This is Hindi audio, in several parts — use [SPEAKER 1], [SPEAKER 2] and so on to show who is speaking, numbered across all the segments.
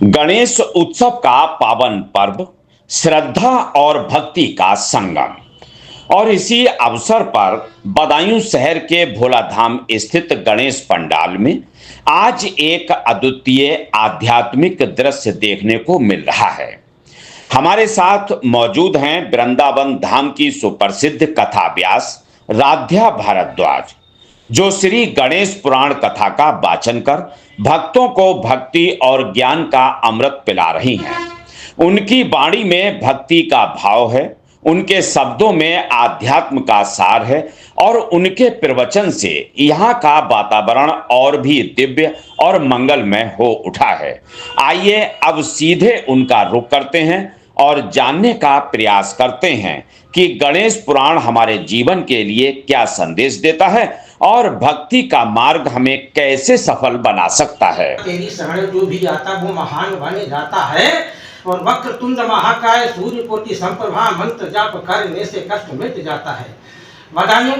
[SPEAKER 1] गणेश उत्सव का पावन पर्व श्रद्धा और भक्ति का संगम। और इसी अवसर पर बदायूं शहर के भोलाधाम स्थित गणेश पंडाल में आज एक अद्वितीय आध्यात्मिक दृश्य देखने को मिल रहा है। हमारे साथ मौजूद हैं वृंदावन धाम की सुप्रसिद्ध कथा व्यास राध्या भारद्वाज, जो श्री गणेश पुराण कथा का वाचन कर भक्तों को भक्ति और ज्ञान का अमृत पिला रही हैं। उनकी वाणी में भक्ति का भाव है, उनके शब्दों में आध्यात्म का सार है और उनके प्रवचन से यहाँ का वातावरण और भी दिव्य और मंगलमय हो उठा है। आइए अब सीधे उनका रुख करते हैं और जानने का प्रयास करते हैं कि गणेश पुराण हमारे जीवन के लिए क्या संदेश देता है और भक्ति का मार्ग हमें कैसे सफल बना सकता है।
[SPEAKER 2] तेरी शरण जो भी आता वो महान बने जाता है और वक्रतुंड महाकाय सूर्य कोटि संप्रभा मंत्र जाप करने से कष्ट मिट जाता है। बदायूं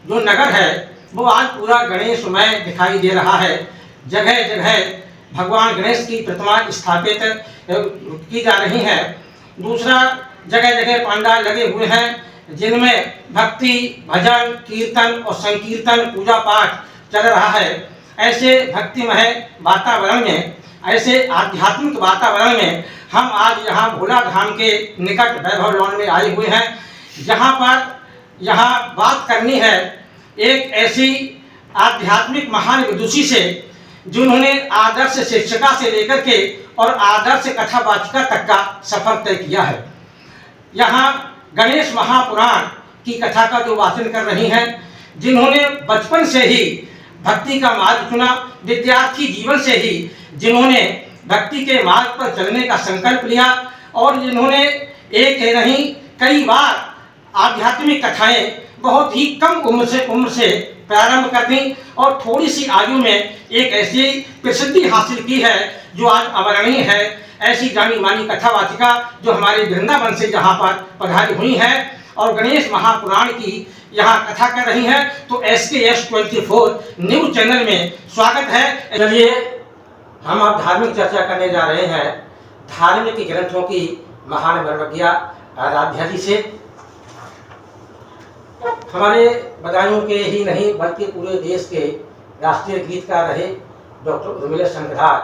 [SPEAKER 2] जो नगर है वो आज पूरा गणेशमय दिखाई दे रहा है। जगह जगह भगवान गणेश की प्रतिमा स्थापित की जा रही है। दूसरा, जगह जगह पंडाल लगे हुए हैं जिनमें भक्ति, भजन, कीर्तन और संकीर्तन, पूजा पाठ चल रहा है। ऐसे भक्तिमय वातावरण में, ऐसे आध्यात्मिक वातावरण में हम आज यहाँ भोला धाम के निकट वैभव लॉन में आए हुए हैं, जहाँ पर यहाँ बात करनी है एक ऐसी आध्यात्मिक महान विदुषी से जिन्होंने आदर्श शिक्षिका से लेकर के और आदर्श कथावाचिका तक का सफर तय किया है। यहाँ गणेश महापुराण की कथा का जो वाचन कर रही हैं, जिन्होंने बचपन से ही भक्ति का मार्ग चुना, विद्यार्थी जीवन से ही जिन्होंने भक्ति के मार्ग पर चलने का संकल्प लिया और जिन्होंने एक नहीं कई बार आध्यात्मिक कथाएं बहुत ही कम उम्र से प्रारंभ कर दी और थोड़ी सी आयु में एक ऐसी प्रसिद्धि हासिल की है जो आज अवर्णनीय है। ऐसी जानी मानी कथावाचिका जो हमारे वृंदावन से जहाँ पर पधारी हुई हैं और गणेश महापुराण की यहाँ कथा कर रही हैं, तो SKS 24 न्यूज चैनल में स्वागत है। चलिए हम अब धार्मिक चर्चा करने जा रहे हैं धार्मिक ग्रंथों की महान वर्वज्ञा राध्या जी से। हमारे बदायूं के ही नहीं बल्कि पूरे देश के राष्ट्रीय गीतकार रहे डॉक्टर उर्मिला शंकरधार,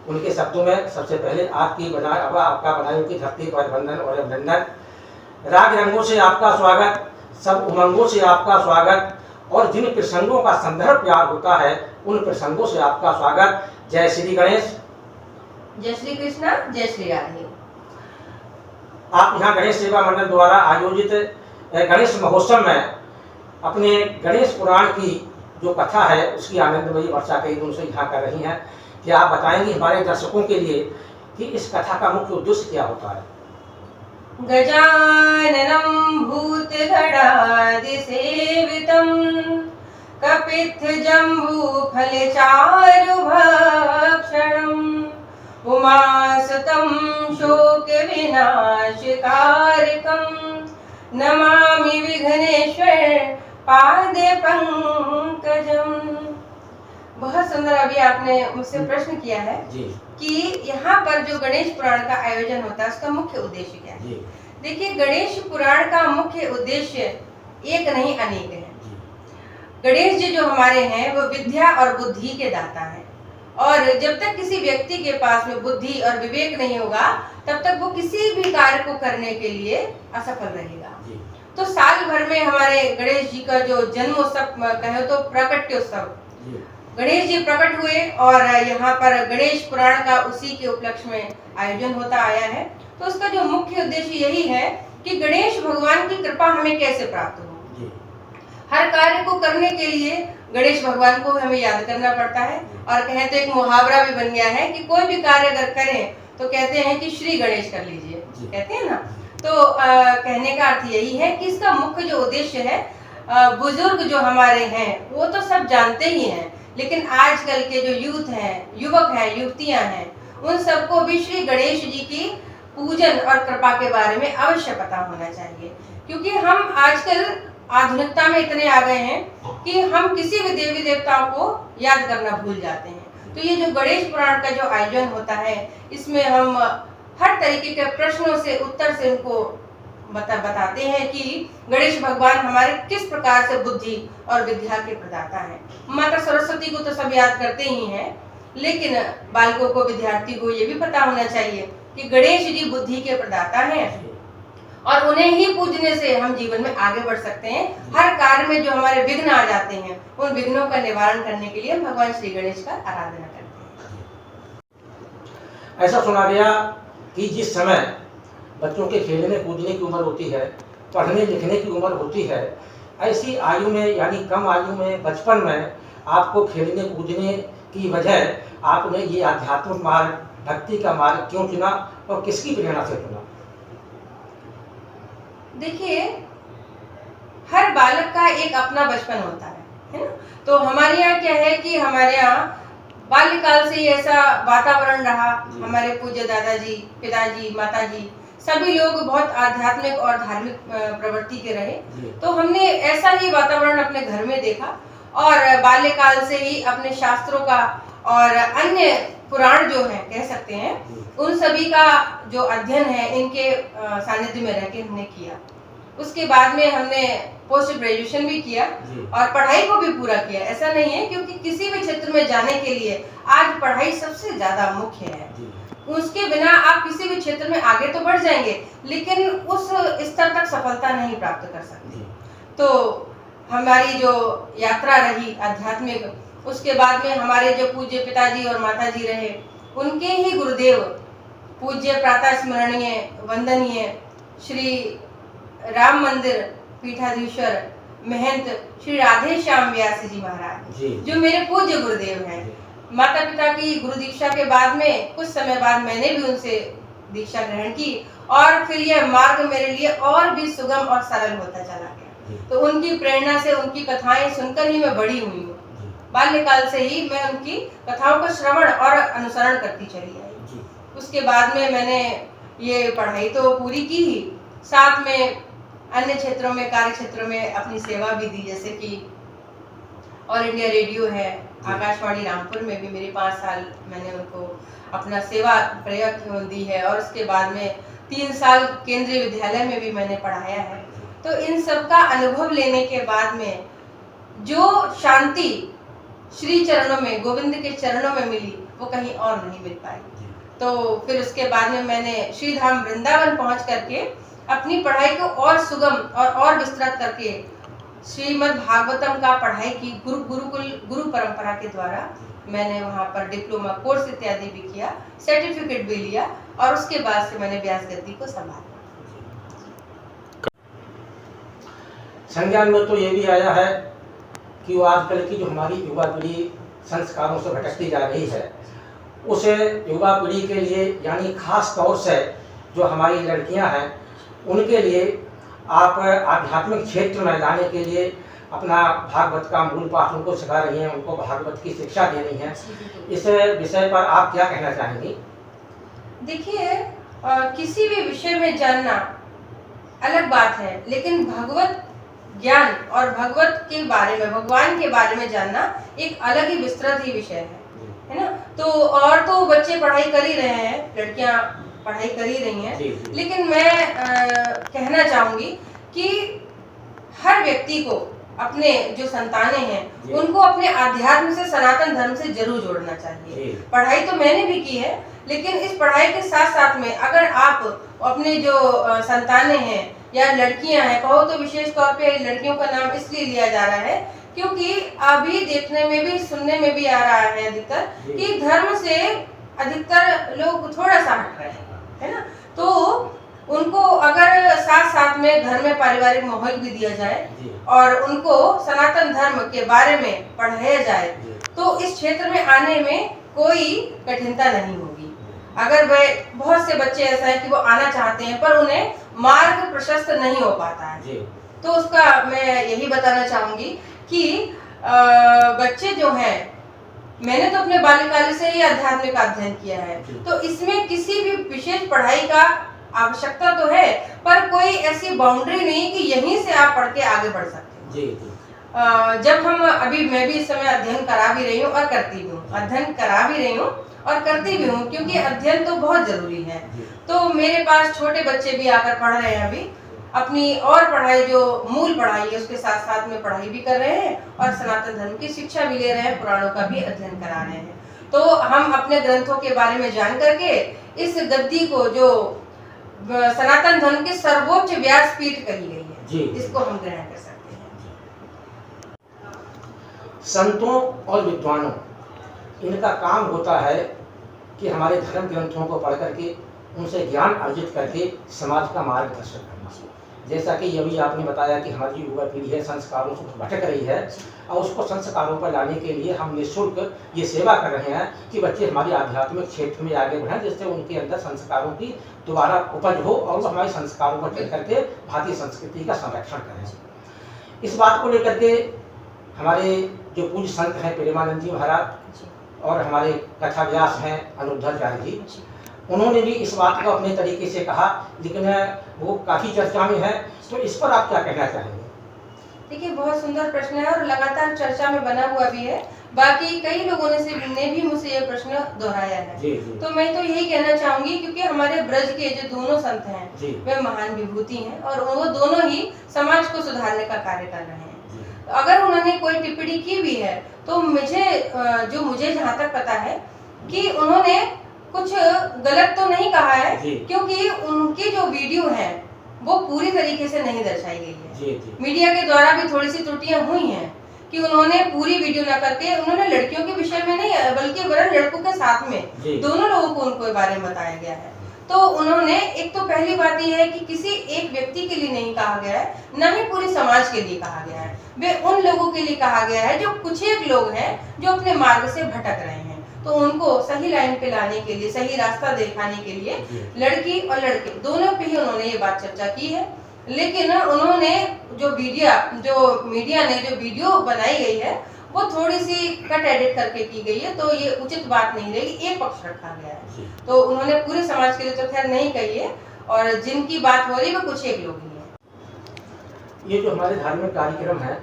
[SPEAKER 2] उनके शब्दों में सबसे पहले आपका बदायूं की धरती पर वंदन और अभिनंदन। राग रंगों से आपका स्वागत, सब उमंगों से आपका स्वागत और जिन प्रसंगों का संदर्भ प्यार होता है उन प्रसंगों से आपका स्वागत। जय श्री गणेश,
[SPEAKER 3] जय श्री कृष्णा, जय श्री राधे।
[SPEAKER 2] आप यहाँ गणेश सेवा मंडल द्वारा आयोजित गणेश महोत्सव में अपने गणेश पुराण की जो कथा है उसकी आनंदमयी वर्षा कई दिनों से यहाँ कर रही हैं। क्या आप बताएंगे हमारे दर्शकों के लिए कि इस कथा का मुख्य उद्देश्य क्या होता है?
[SPEAKER 3] गजाननं भूतगणादि सेवितं कपित्थ जम्बूफलचारुभक्षणम् उमासुतं शोक विनाशकारकं नमामि विघ्नेश्वर पाद पंकजम। बहुत सुंदर। अभी आपने मुझसे प्रश्न किया है
[SPEAKER 2] जी
[SPEAKER 3] कि यहाँ पर जो गणेश पुराण का आयोजन होता है उसका मुख्य उद्देश्य क्या है। देखिए, गणेश पुराण का मुख्य उद्देश्य एक नहीं अनेक है। गणेश जी जो हमारे हैं वो विद्या और बुद्धि के दाता हैं और जब तक किसी व्यक्ति के पास में बुद्धि और विवेक नहीं होगा तब तक वो किसी भी कार्य को करने के लिए असफल रहेगा। तो साल भर में हमारे गणेश जी का जो जन्मोत्सव कहे तो प्रकट्योत्सव, गणेश जी प्रकट हुए और यहाँ पर गणेश पुराण का उसी के उपलक्ष्य में आयोजन होता आया है। तो उसका जो मुख्य उद्देश्य यही है कि गणेश भगवान की कृपा हमें कैसे प्राप्त हो। हर कार्य को करने के लिए गणेश भगवान को हमें याद करना पड़ता है और कहें तो एक मुहावरा भी बन गया है कि कोई भी कार्य अगर करें तो कहते हैं कि श्री गणेश कर लीजिए, कहते हैं ना। तो कहने का अर्थ यही है कि इसका मुख्य जो उद्देश्य है, बुजुर्ग जो हमारे हैं वो तो सब जानते ही हैं, लेकिन आजकल के जो यूथ हैं, युवक हैं, युवतियां हैं, उन सबको भी श्री गणेश जी की पूजन और कृपा के बारे में अवश्य पता होना चाहिए। क्योंकि हम आजकल आधुनिकता में इतने आ गए हैं कि हम किसी भी देवी देवताओं को याद करना भूल जाते हैं। तो ये जो गणेश पुराण का जो आयोजन होता है, इसमें हम हर तरीके के प्रश्नों से उत्तर से उनको बताते हैं कि गणेश भगवान हमारे किस प्रकार से बुद्धि और विद्या के प्रदाता हैं। माता सरस्वती को तो सब याद करते ही हैं, लेकिन बालकों को, विद्यार्थी को ये भी पता होना चाहिए कि गणेश जी बुद्धि के प्रदाता हैं और उन्हें ही पूजने से हम जीवन में आगे बढ़ सकते हैं। हर कार्य में जो हमारे विघ्न आ जाते हैं, उन विघ्नों का निवारण करने के लिए हम भगवान श्री गणेश का आराधना करते हैं।
[SPEAKER 2] ऐसा सुना गया कि जिस समय बच्चों के खेलने कूदने की उम्र होती है, पढ़ने लिखने की उम्र होती है, ऐसी आयु में यानी कम आयु में, बचपन में आपको खेलने कूदने की वजह आपने ये आध्यात्मिक मार्ग, भक्ति का मार्ग क्यों चुना और किसकी प्रेरणा से चुना?
[SPEAKER 3] देखिए, हर बालक का एक अपना बचपन होता है ना। तो हमारे यहाँ क्या है कि हमारे यहाँ बाल्यकाल से ही ऐसा वातावरण रहा। हमारे पूज्य दादाजी, पिताजी, माताजी सभी लोग बहुत आध्यात्मिक और धार्मिक प्रवृत्ति के रहे, तो हमने ऐसा ही वातावरण अपने घर में देखा और बाल्यकाल से ही अपने शास्त्रों का और अन्य पुराण जो है कह सकते हैं, उन सभी का जो अध्ययन है इनके सानिध्य में रह के हमने किया। उसके बाद में हमने पोस्ट ग्रेजुएशन भी किया और पढ़ाई को भी पूरा किया। ऐसा नहीं है, क्योंकि किसी भी क्षेत्र में जाने के लिए आज पढ़ाई सबसे ज्यादा मुख्य है। उसके बिना आप किसी भी क्षेत्र में आगे तो बढ़ जाएंगे, लेकिन उस स्तर तक सफलता नहीं प्राप्त कर सकते। तो हमारी जो यात्रा रही आध्यात्मिक, उसके बाद में हमारे जो पूज्य पिताजी और माताजी रहे, उनके ही गुरुदेव पूज्य प्रातः स्मरणीय वंदनीय श्री राम मंदिर पीठाधीश्वर महंत श्री राधे श्याम व्यास जी महाराज, जो मेरे पूज्य गुरुदेव हैं। माता पिता की गुरु दीक्षा के बाद में कुछ समय बाद मैंने भी उनसे दीक्षा ग्रहण की और फिर यह मार्ग मेरे लिए और भी सुगम और सरल होता चला गया। तो उनकी प्रेरणा से, उनकी कथाएं सुनकर ही मैं बड़ी हुई हूँ। बाल्यकाल से ही मैं उनकी कथाओं का श्रवण और अनुसरण करती चली आई। उसके बाद में मैंने ये पढ़ाई तो पूरी की ही, साथ में अन्य क्षेत्रों में, कार्य क्षेत्रों में अपनी सेवा भी दी, जैसे कि ऑल इंडिया रेडियो है, आकाशवाणी रामपुर में भी मेरे 5 साल मैंने उनको अपना सेवा प्रयत्न दी है और उसके बाद में 3 साल केंद्रीय विद्यालय में भी मैंने पढ़ाया है। तो इन सब का अनुभव लेने के बाद में जो शांति श्री चरणों में, गोविंद के चरणों में मिली, वो कहीं और नहीं मिल पाई। तो फिर उसके बाद में मैंने श्री धाम वृंदावन पहुंच करके अपनी पढ़ाई को और सुगम और विस्तृत करके श्रीमद् भागवतम का पढ़ाई की गुरु परंपरा के द्वारा मैंने वहाँ पर डिप्लोमा कोर्स इत्यादि भी किया, सर्टिफिकेट भी लिया और उसके बाद से मैंने व्यास गद्दी को संभाला।
[SPEAKER 2] संज्ञान में तो ये भी आया है कि वो आजकल की जो हमारी युवा पीढ़ी संस्कारों से भटकती जा रही है, उस युवा पीढ़ी के लिए यानी खास तौर से जो हमारी लड़कियां हैं, उनके लिए आप आध्यात्मिक क्षेत्र में लाने के लिए अपना भागवत का मूल पाठ उनको सिखा रही हैं, उनको भागवत की शिक्षा दे रही हैं। इस विषय पर आप क्या कहना चाहेंगी?
[SPEAKER 3] देखिए, किसी भी विषय में जानना अलग बात है, लेकिन भगवत ज्ञान और भगवत के बारे में, भगवान के बारे में जानना एक अलग ही विस्तृत ही विषय है ना। तो और तो बच्चे पढ़ाई कर ही रहे हैं, लड़कियां पढ़ाई कर ही रही हैं, लेकिन मैं कहना चाहूंगी कि हर व्यक्ति को, अपने जो संतानें हैं, उनको अपने आध्यात्म से, सनातन धर्म से जरूर जोड़ना चाहिए। पढ़ाई तो मैंने भी की है, लेकिन इस पढ़ाई के साथ साथ में अगर आप अपने जो संतानें हैं या लड़कियां हैं, कहो तो विशेष तौर पे लड़कियों का नाम इसलिए लिया जा रहा है क्योंकि अभी देखने में भी, सुनने में भी आ रहा है अधिकतर कि धर्म से अधिकतर लोग थोड़ा सा हट रहे हैं, है ना। तो उनको अगर साथ साथ में घर में पारिवारिक माहौल भी दिया जाए और उनको सनातन धर्म के बारे में पढ़ाया जाए, तो इस क्षेत्र में आने में कोई कठिनता नहीं होगी। अगर वह, बहुत से बच्चे ऐसा है कि वो आना चाहते हैं पर उन्हें मार्ग प्रशस्त नहीं हो पाता है, तो उसका मैं यही बताना चाहूंगी कि बच्चे जो हैं, मैंने तो अपने बाल्यकाल से ही आध्यात्मिक अध्ययन किया है, तो इसमें किसी भी विशेष पढ़ाई का आवश्यकता तो है, पर कोई ऐसी बाउंड्री नहीं कि यहीं से आप पढ़ के आगे बढ़ सकते हैं। जब हम अभी मैं भी इस समय अध्ययन करा भी रही हूँ और करती भी हूँ, अध्ययन करा भी रही हूँ और करती भी हूँ, क्योंकि अध्ययन तो बहुत जरूरी है। तो मेरे पास छोटे बच्चे भी आकर पढ़ रहे हैं, अभी अपनी और पढ़ाई जो मूल पढ़ाई है उसके साथ साथ में पढ़ाई भी कर रहे हैं और सनातन धर्म की शिक्षा भी ले रहे हैं, पुराणों का भी अध्ययन करा रहे हैं। तो हम अपने ग्रंथों के बारे में जान करके इस गद्दी को, जो सनातन धर्म की सर्वोच्च व्यासपीठ कही गई है, इसको हम ग्रहण कर सकते हैं।
[SPEAKER 2] संतों और विद्वानों, इनका काम होता है कि हमारे धर्म ग्रंथों को पढ़ करके उनसे ज्ञान अर्जित करके समाज का मार्गदर्शन करना। जैसा कि अभी आपने बताया कि हमारी युवा पीढ़ी है संस्कारों से भटक रही है, और उसको संस्कारों पर लाने के लिए हम निःशुल्क ये सेवा कर रहे हैं कि बच्चे हमारे आध्यात्मिक क्षेत्र में आगे बढ़ें, जिससे उनके अंदर संस्कारों की दोबारा उपज हो और वो हमारे संस्कारों पर चल करके भारतीय संस्कृति का संरक्षण करें। इस बात को लेकर के हमारे जो पूज्य संत हैं प्रेमानंद जी महाराज और हमारे कथा व्यास हैं अनुद्धराचार्य जी, उन्होंने भी इस बात को अपने तरीके से कहा, लेकिन वो काफ़ी चर्चा में है। तो इस पर आप क्या कहना चाहेंगे?
[SPEAKER 3] देखिए, बहुत सुंदर प्रश्न है और लगातार चर्चा में बना हुआ भी है। बाकी कई लोगों ने भी मुझसे ये प्रश्न दोहराया है।
[SPEAKER 2] जी।
[SPEAKER 3] तो मैं तो यही कहना चाहूंगी, क्योंकि हमारे ब्रज के जो दोनों संत हैं वे महान विभूति हैं और वो दोनों ही समाज को सुधारने का कार्य कर रहे हैं। तो अगर उन्होंने कोई टिप्पणी की भी है तो मुझे जहाँ तक पता है कि उन्होंने कुछ गलत तो नहीं कहा है, क्योंकि उनकी जो वीडियो है वो पूरी तरीके से नहीं दर्शाई गई है। मीडिया के द्वारा भी थोड़ी सी त्रुटियां हुई हैं कि उन्होंने पूरी वीडियो न करके उन्होंने लड़कियों के विषय में नहीं, बल्कि वरन लड़कों के साथ में दोनों लोगों को उनको बारे में बताया गया है। तो उन्होंने, एक तो पहली बात यह है कि किसी एक व्यक्ति के लिए नहीं कहा गया है, न ही पूरे समाज के लिए कहा गया है, वे उन लोगों के लिए कहा गया है जो कुछ एक लोग हैं जो अपने मार्ग से भटक रहे हैं। तो उनको सही लाइन पे लाने के लिए, सही रास्ता दिखाने के लिए लड़की और लड़के दोनों पे ही उन्होंने ये बात चर्चा की है। लेकिन उन्होंने जो मीडिया ने जो वीडियो बनाई गई है वो थोड़ी सी कट एडिट करके की गई है, तो ये उचित बात नहीं रहेगी, एक पक्ष रखा गया है। तो उन्होंने पूरे समाज के लिए तो खैर नहीं कही है, और जिनकी बात हो रही है वो कुछ एक लोग ही हैं।
[SPEAKER 2] ये जो हमारे धार्मिक कार्यक्रम है,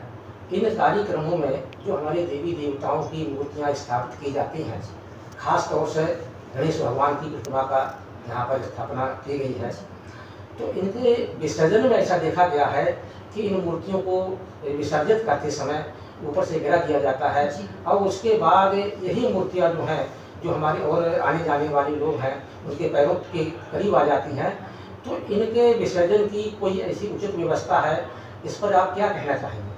[SPEAKER 2] इन कार्यक्रमों में जो हमारे देवी देवताओं की मूर्तियाँ स्थापित की जाती हैं, खास तौर से गणेश भगवान की प्रतिमा का यहाँ पर स्थापना की गई है, तो इनके विसर्जन में ऐसा देखा गया है कि इन मूर्तियों को विसर्जित करते समय ऊपर से गिरा दिया जाता है, और उसके बाद यही मूर्तियाँ जो हैं, जो हमारे और आने जाने वाले लोग हैं उनके पैरों के करीब आ जाती हैं। तो इनके विसर्जन की कोई ऐसी उचित व्यवस्था है, इस पर आप क्या कहना चाहेंगे?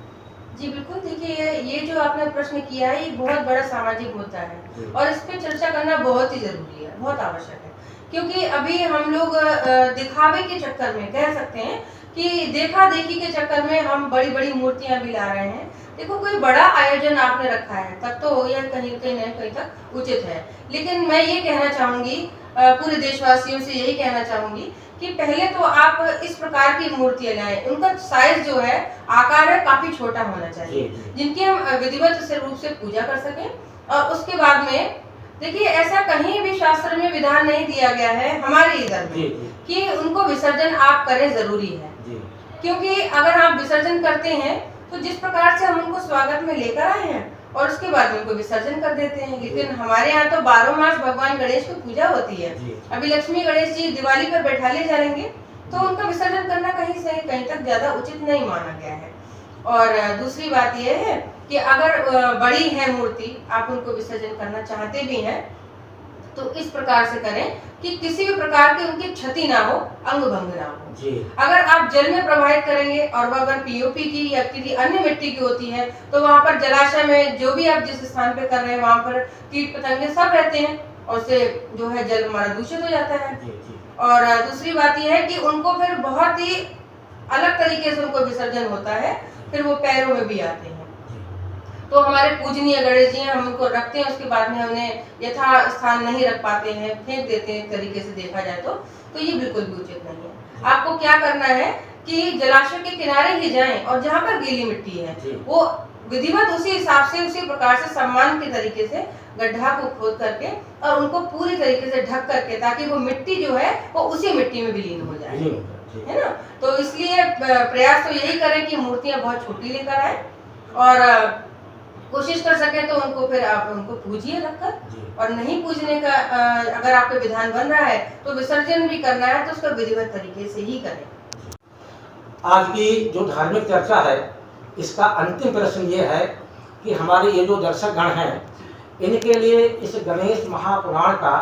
[SPEAKER 3] जी बिल्कुल, देखिए ये जो आपने प्रश्न किया है ये बहुत बड़ा सामाजिक मुद्दा है और इस पे चर्चा करना बहुत ही जरूरी है, बहुत आवश्यक है, क्योंकि अभी हम लोग दिखावे के चक्कर में, कह सकते हैं कि देखा देखी के चक्कर में हम बड़ी बड़ी मूर्तियां भी ला रहे हैं। देखो, कोई बड़ा आयोजन आपने रखा है तब तो यह कहीं तक उचित है, लेकिन मैं ये कहना चाहूंगी, पूरे देशवासियों से यही कहना चाहूंगी कि पहले तो आप इस प्रकार की मूर्तियां लाएं, उनका साइज जो है, आकार है, काफी छोटा होना चाहिए, जिनकी हम विधिवत रूप से पूजा कर सकें। और उसके बाद में देखिए, ऐसा कहीं भी शास्त्र में विधान नहीं दिया गया है हमारे इधर में कि उनको विसर्जन आप करें जरूरी है, क्योंकि अगर आप विसर्जन करते हैं तो जिस प्रकार से हम उनको स्वागत में लेकर आए हैं और उसके बाद में उनको विसर्जन कर देते हैं। लेकिन हमारे यहाँ तो 12 मास भगवान गणेश की पूजा होती है। अभी लक्ष्मी गणेश जी दिवाली पर बैठा ले जाएंगे तो उनका विसर्जन करना कहीं तक ज्यादा उचित नहीं माना गया है। और दूसरी बात यह है कि अगर बड़ी है मूर्ति, आप उनको विसर्जन करना चाहते भी हैं तो इस प्रकार से करें कि किसी भी प्रकार की उनकी क्षति ना हो, अंग भंग ना हो। अगर आप जल में प्रवाहित करेंगे और वह अगर पीओपी की या किसी अन्य मिट्टी की होती है तो वहां पर जलाशय में जो भी आप जिस स्थान पे कर रहे हैं वहां पर कीट पतंगे सब रहते हैं और उससे जो है जल हमारा दूषित हो जाता है। और दूसरी बात यह है कि उनको फिर बहुत ही अलग तरीके से उनको विसर्जन होता है, फिर वो पैरों में भी आते हैं। तो हमारे पूजनीय गणेश जी हैं, हम उनको रखते हैं, उसके बाद में उन्हें यथा स्थान नहीं रख पाते हैं, फेंक देते हैं, तरीके से देखा जाए तो ये बिल्कुल भी उचित नहीं है। आपको क्या करना है कि जलाशय के किनारे ही जाएं और जहाँ पर गीली मिट्टी है वो विधिवत उसी हिसाब से, उसी प्रकार से सम्मान के तरीके से गड्ढा को खोद करके और उनको पूरी तरीके से ढक करके, ताकि वो मिट्टी जो है वो उसी मिट्टी में विलीन हो जाए, है ना। तो इसलिए प्रयास तो यही करें कि मूर्तियां बहुत छोटी लेकर आए और कोशिश कर सके तो उनको फिर आप उनको पूजिए रखकर, और नहीं पूजने का अगर आपके विधान बन रहा है तो विसर्जन भी करना है तो उसका विधिवत तरीके से ही करें।
[SPEAKER 2] आज की जो धार्मिक चर्चा है इसका अंतिम प्रश्न ये है कि हमारे ये जो दर्शक गण हैं इनके लिए इस गणेश महापुराण का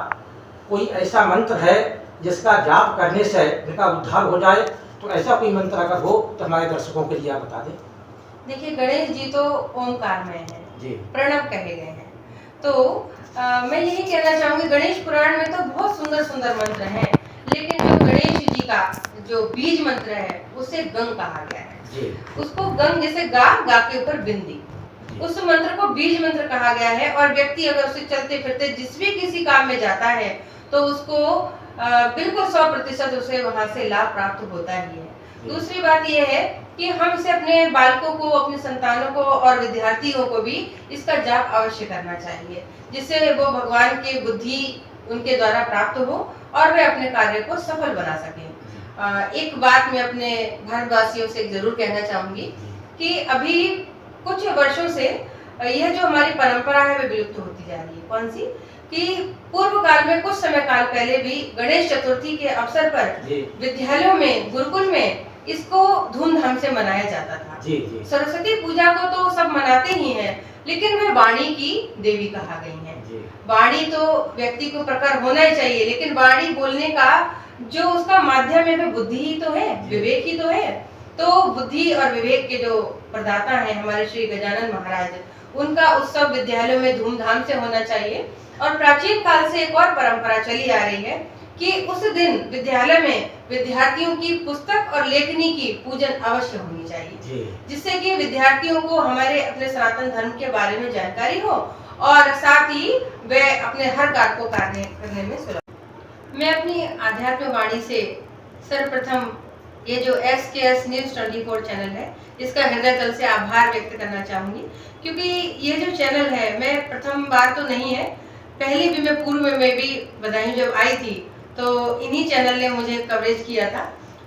[SPEAKER 2] कोई ऐसा मंत्र है जिसका जाप करने से इनका उद्धार हो जाए, तो ऐसा कोई मंत्र अगर हो तो हमारे दर्शकों के लिए आप बता दें।
[SPEAKER 3] देखिए, गणेश जी तो ओंकारमय हैं
[SPEAKER 2] जी,
[SPEAKER 3] प्रणव कहे गए हैं, तो मैं यही कहना चाहूंगी गणेश पुराण में तो बहुत सुंदर सुंदर मंत्र हैं, लेकिन जो गणेश जी का जो बीज मंत्र है उसे गंग कहा गया है
[SPEAKER 2] जी।
[SPEAKER 3] उसको गंग जैसे गा के ऊपर बिंदी, उस मंत्र को बीज मंत्र कहा गया है। और व्यक्ति अगर उसे चलते फिरते जिस भी किसी काम में जाता है तो उसको बिल्कुल 100% उसे वहां से लाभ प्राप्त होता ही है। दूसरी बात यह है कि हम इसे अपने बालकों को, अपने संतानों को और विद्यार्थियों को भी इसका जाप अवश्य करना चाहिए, जिससे वो भगवान की बुद्धि उनके द्वारा प्राप्त हो और वे अपने कार्य को सफल बना सकें। एक बात मैं अपने भारतवासियों से जरूर कहना चाहूंगी कि अभी कुछ वर्षों से यह जो हमारी परंपरा है वह विलुप्त होती जा रही है। कौन सी? कि पूर्व काल में कुछ समय काल पहले भी गणेश चतुर्थी के अवसर पर विद्यालयों में, गुरुकुल में इसको धूमधाम से मनाया जाता था। सरस्वती पूजा को तो सब मनाते ही हैं, लेकिन वे वाणी की देवी कहा गई हैं। वाणी तो व्यक्ति को प्रकट होना ही चाहिए, लेकिन वाणी बोलने का जो उसका माध्यम है वह बुद्धि ही तो है, विवेक ही तो है। तो बुद्धि और विवेक के जो प्रदाता हैं हमारे श्री गजानन महाराज, उनका उत्सव विद्यालयों में धूमधाम से होना चाहिए। और प्राचीन काल से एक और परंपरा चली आ रही है कि उस दिन विद्यालय में विद्यार्थियों की पुस्तक और लेखनी की पूजन अवश्य होनी चाहिए, जिससे कि विद्यार्थियों को हमारे अपने सनातन धर्म के बारे में जानकारी हो और साथ ही वे अपने हर कार्य को करने में सुलभ। मैं अपनी आध्यात्म वाणी से सर्वप्रथम ये जो SKS News 24 चैनल है इसका हृदय तल से आभार व्यक्त करना चाहूंगी, क्योंकि ये जो चैनल है, मैं प्रथम बार तो नहीं है, पहले भी मैं पूर्व में भी बधाई जब आई थी तो इन्हीं चैनल ने मुझे कवरेज किया था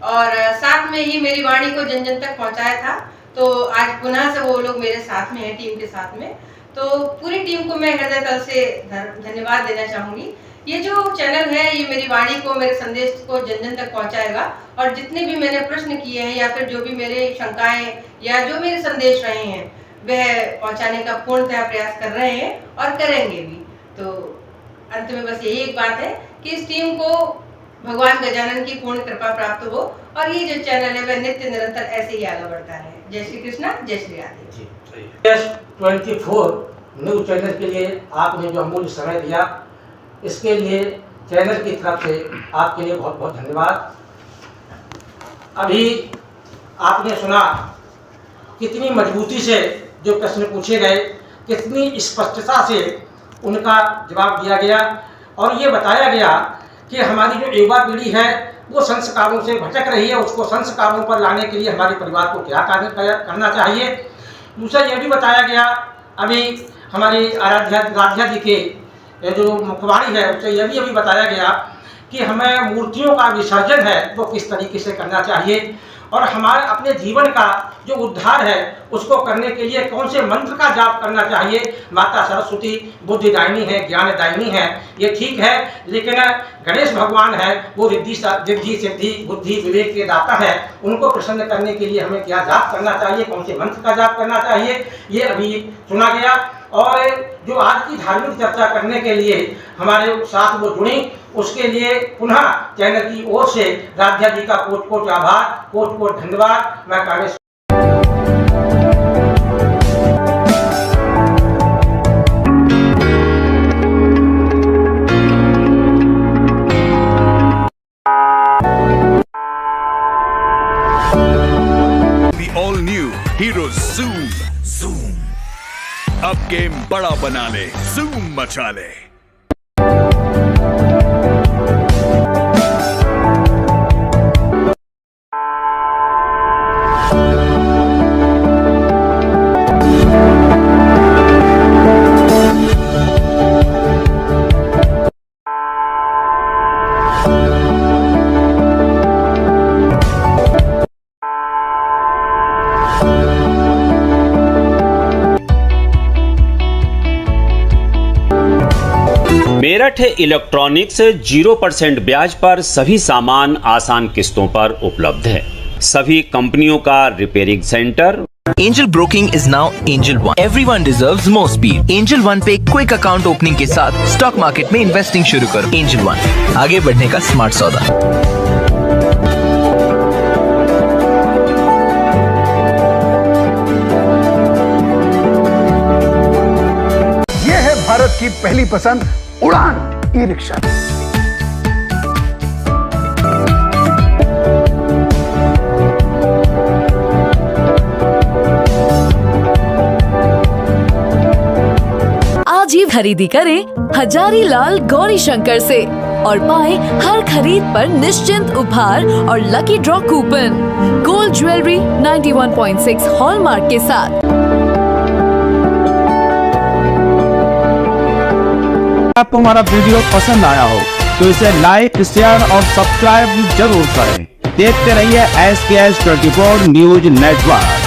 [SPEAKER 3] और साथ में ही मेरी वाणी को जन जन तक पहुंचाया था। तो आज पुनः से वो लोग मेरे साथ में हैं, टीम के साथ में, तो पूरी टीम को मैं हृदय तल से धन्यवाद देना चाहूंगी। ये जो चैनल है ये मेरी वाणी को, मेरे संदेश को जन जन तक पहुंचाएगा और जितने भी मैंने प्रश्न किए हैं या फिर जो भी मेरे शंकाएं या जो मेरे संदेश रहे हैं वह पहुंचाने का पूर्णतः प्रयास कर रहे हैं और करेंगे भी। तो अंत में बस यही एक बात है कि इस टीम को भगवान गजानन की पूर्ण कृपा प्राप्त हो और ये जो चैनल है वह नित्य निरंतर ऐसे ही आगे बढ़ता है। जय श्री कृष्णा, जय Shri Radhe.
[SPEAKER 2] SKS24 news channel के लिए आपने जो अमूल्य समय दिया, इसके लिए चैनल की तरफ से आपके लिए बहुत बहुत धन्यवाद। अभी आपने सुना कितनी मजबूती से जो प्रश्न पूछे गए, कितनी स्पष्टता से उनका जवाब दिया गया और ये बताया गया कि हमारी जो युवा पीढ़ी है वो संस्कारों से भटक रही है, उसको संस्कारों पर लाने के लिए हमारे परिवार को क्या करना चाहिए। दूसरा ये भी बताया गया, अभी हमारी राध्या जी के जो मुखवाणी है उससे यह भी अभी बताया गया कि हमें मूर्तियों का विसर्जन है वो किस तरीके से करना चाहिए और हमारे अपने जीवन का जो उद्धार है उसको करने के लिए कौन से मंत्र का जाप करना चाहिए। माता सरस्वती बुद्धिदायिनी है, ज्ञानदायिनी है, ये ठीक है, लेकिन गणेश भगवान है वो रिद्धि सिद्धि बुद्धि विवेक के दाता है, उनको प्रसन्न करने के लिए हमें क्या जाप करना चाहिए, कौन से मंत्र का जाप करना चाहिए, ये अभी सुना गया। और जो आज की धार्मिक चर्चा करने के लिए हमारे साथ वो जुड़ी, उसके लिए पुनः चैनल की ओर से राध्या जी का कोट कोट आभार, कोट कोट धन्यवाद। मैं Kamesh
[SPEAKER 4] The all new Hero Zoom अब गेम बड़ा बना ले, Zoom मचा ले।
[SPEAKER 1] निकट इलेक्ट्रॉनिक्स 0% ब्याज पर सभी सामान आसान किस्तों पर उपलब्ध है। सभी कंपनियों का repairing centre.
[SPEAKER 5] Angel Broking is now Angel One. Everyone deserves more speed. Angel One पे क्विक अकाउंट ओपनिंग के साथ स्टॉक मार्केट में इन्वेस्टिंग शुरू करो। Angel One, आगे बढ़ने का स्मार्ट सौदा।
[SPEAKER 6] ये है भारत की पहली पसंद उड़ान ई-रिक्शा।
[SPEAKER 7] आज ही खरीदी करें हजारीलाल गौरी शंकर से और पाएं हर खरीद पर निश्चिंत उपहार और lucky draw coupon. Gold jewellery 91.6 hallmark के साथ।
[SPEAKER 8] आपको हमारा वीडियो पसंद आया हो तो इसे लाइक, शेयर और सब्सक्राइब जरूर करें। देखते रहिए SKS 24 न्यूज नेटवर्क।